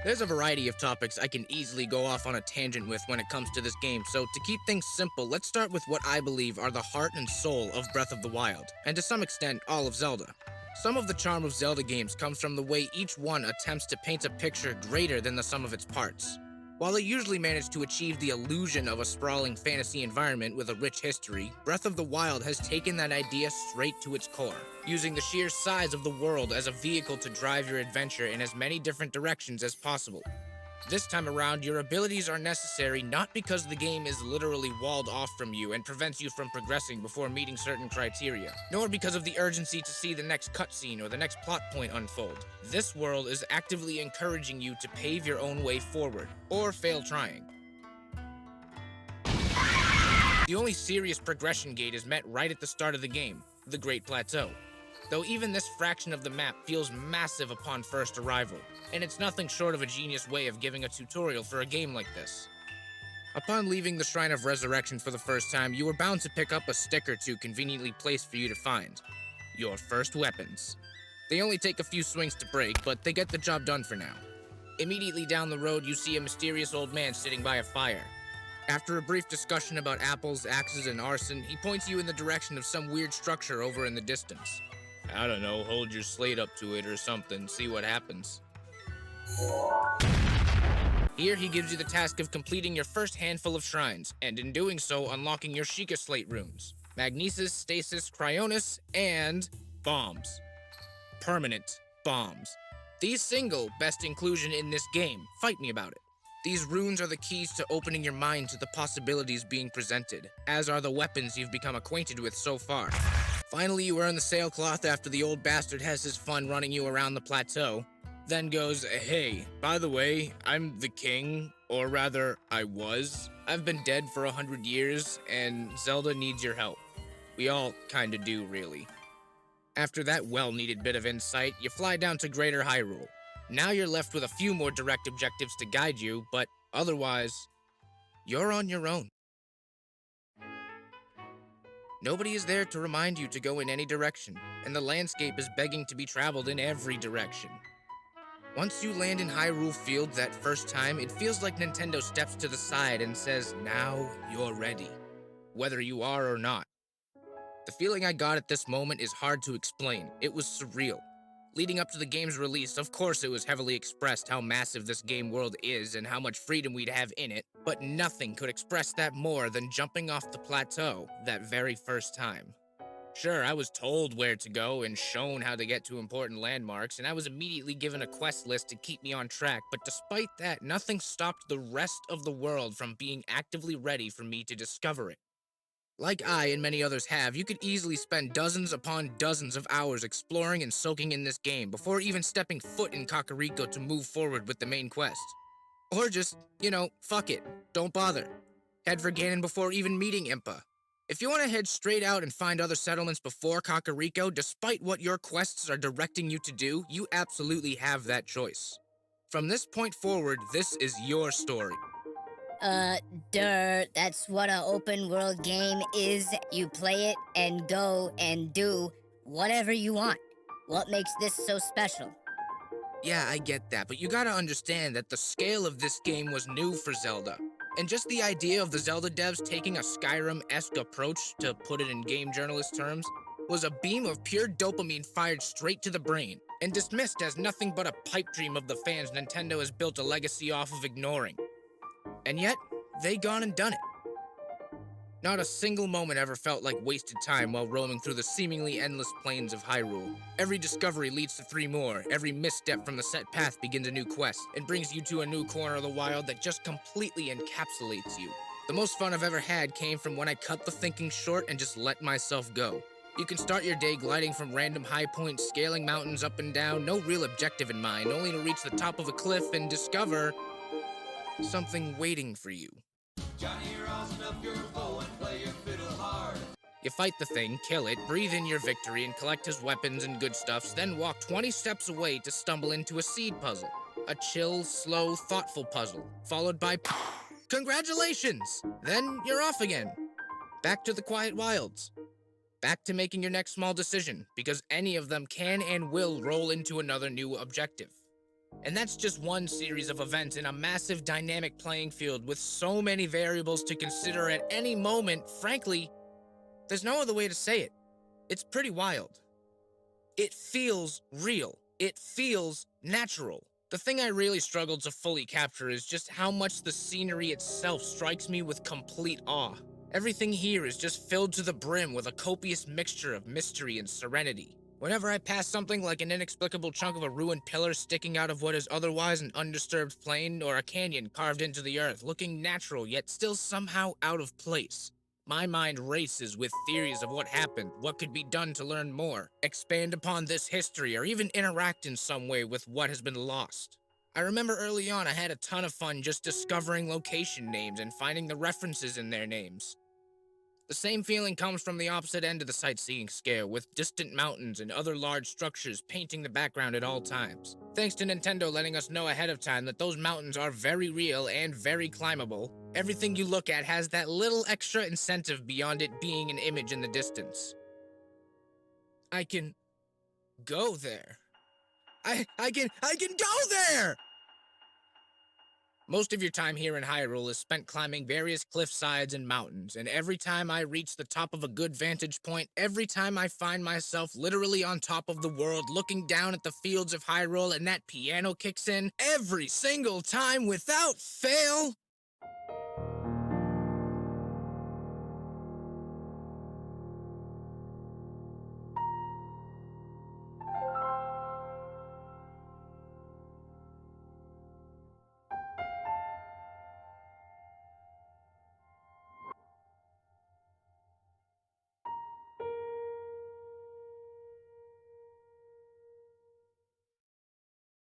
There's a variety of topics I can easily go off on a tangent with when it comes to this game, so to keep things simple, let's start with what I believe are the heart and soul of Breath of the Wild, and to some extent, all of Zelda. Some of the charm of Zelda games comes from the way each one attempts to paint a picture greater than the sum of its parts. While they usually manage to achieve the illusion of a sprawling fantasy environment with a rich history, Breath of the Wild has taken that idea straight to its core, using the sheer size of the world as a vehicle to drive your adventure in as many different directions as possible. This time around, your abilities are necessary not because the game is literally walled off from you and prevents you from progressing before meeting certain criteria, nor because of the urgency to see the next cutscene or the next plot point unfold. This world is actively encouraging you to pave your own way forward, or fail trying. The only serious progression gate is met right at the start of the game, the Great Plateau. Though even this fraction of the map feels massive upon first arrival, and it's nothing short of a genius way of giving a tutorial for a game like this. Upon leaving the Shrine of Resurrection for the first time, you are bound to pick up a stick or two conveniently placed for you to find. Your first weapons. They only take a few swings to break, but they get the job done for now. Immediately down the road, you see a mysterious old man sitting by a fire. After a brief discussion about apples, axes, and arson, he points you in the direction of some weird structure over in the distance. I don't know, hold your slate up to it or something, see what happens. Here he gives you the task of completing your first handful of shrines, and in doing so, unlocking your Sheikah Slate runes. Magnesis, Stasis, Cryonis, and bombs. Permanent bombs. These single best inclusion in this game, fight me about it. These runes are the keys to opening your mind to the possibilities being presented, as are the weapons you've become acquainted with so far. Finally, you earn the sailcloth after the old bastard has his fun running you around the plateau. Then goes, hey, by the way, I'm the king, or rather, I was. I've been dead for 100 years, and Zelda needs your help. We all kinda do, really. After that well-needed bit of insight, you fly down to Greater Hyrule. Now you're left with a few more direct objectives to guide you, but otherwise, you're on your own. Nobody is there to remind you to go in any direction, and the landscape is begging to be traveled in every direction. Once you land in Hyrule Field that first time, it feels like Nintendo steps to the side and says, now you're ready, whether you are or not. The feeling I got at this moment is hard to explain. It was surreal. Leading up to the game's release, of course it was heavily expressed how massive this game world is and how much freedom we'd have in it, but nothing could express that more than jumping off the plateau that very first time. Sure, I was told where to go and shown how to get to important landmarks, and I was immediately given a quest list to keep me on track, but despite that, nothing stopped the rest of the world from being actively ready for me to discover it. Like I and many others have, you could easily spend dozens upon dozens of hours exploring and soaking in this game before even stepping foot in Kakariko to move forward with the main quest. Or just, fuck it, don't bother. Head for Ganon before even meeting Impa. If you want to head straight out and find other settlements before Kakariko, despite what your quests are directing you to do, you absolutely have that choice. From this point forward, this is your story. That's what an open world game is. You play it and go and do whatever you want. What makes this so special? Yeah, I get that, but you gotta understand that the scale of this game was new for Zelda. And just the idea of the Zelda devs taking a Skyrim-esque approach, to put it in game journalist terms, was a beam of pure dopamine fired straight to the brain, and dismissed as nothing but a pipe dream of the fans Nintendo has built a legacy off of ignoring. And yet, they gone and done it. Not a single moment ever felt like wasted time while roaming through the seemingly endless plains of Hyrule. Every discovery leads to 3 more, every misstep from the set path begins a new quest, and brings you to a new corner of the wild that just completely encapsulates you. The most fun I've ever had came from when I cut the thinking short and just let myself go. You can start your day gliding from random high points, scaling mountains up and down, no real objective in mind, only to reach the top of a cliff and discover something waiting for you. Johnny, rosin up your bow and play your fiddle hard. You fight the thing, kill it, breathe in your victory, and collect his weapons and good stuffs, then walk 20 steps away to stumble into a seed puzzle. A chill, slow, thoughtful puzzle, followed by congratulations! Then you're off again. Back to the quiet wilds. Back to making your next small decision, because any of them can and will roll into another new objective. And that's just one series of events in a massive dynamic playing field with so many variables to consider at any moment. Frankly, there's no other way to say it. It's pretty wild. It feels real. It feels natural. The thing I really struggled to fully capture is just how much the scenery itself strikes me with complete awe. Everything here is just filled to the brim with a copious mixture of mystery and serenity. Whenever I pass something like an inexplicable chunk of a ruined pillar sticking out of what is otherwise an undisturbed plain, or a canyon carved into the earth, looking natural yet still somehow out of place, my mind races with theories of what happened, what could be done to learn more, expand upon this history, or even interact in some way with what has been lost. I remember early on I had a ton of fun just discovering location names and finding the references in their names. The same feeling comes from the opposite end of the sightseeing scale, with distant mountains and other large structures painting the background at all times. Thanks to Nintendo letting us know ahead of time that those mountains are very real and very climbable, everything you look at has that little extra incentive beyond it being an image in the distance. I can go there. I can go there! Most of your time here in Hyrule is spent climbing various cliff sides and mountains, and every time I reach the top of a good vantage point, every time I find myself literally on top of the world looking down at the fields of Hyrule and that piano kicks in, every single time without fail,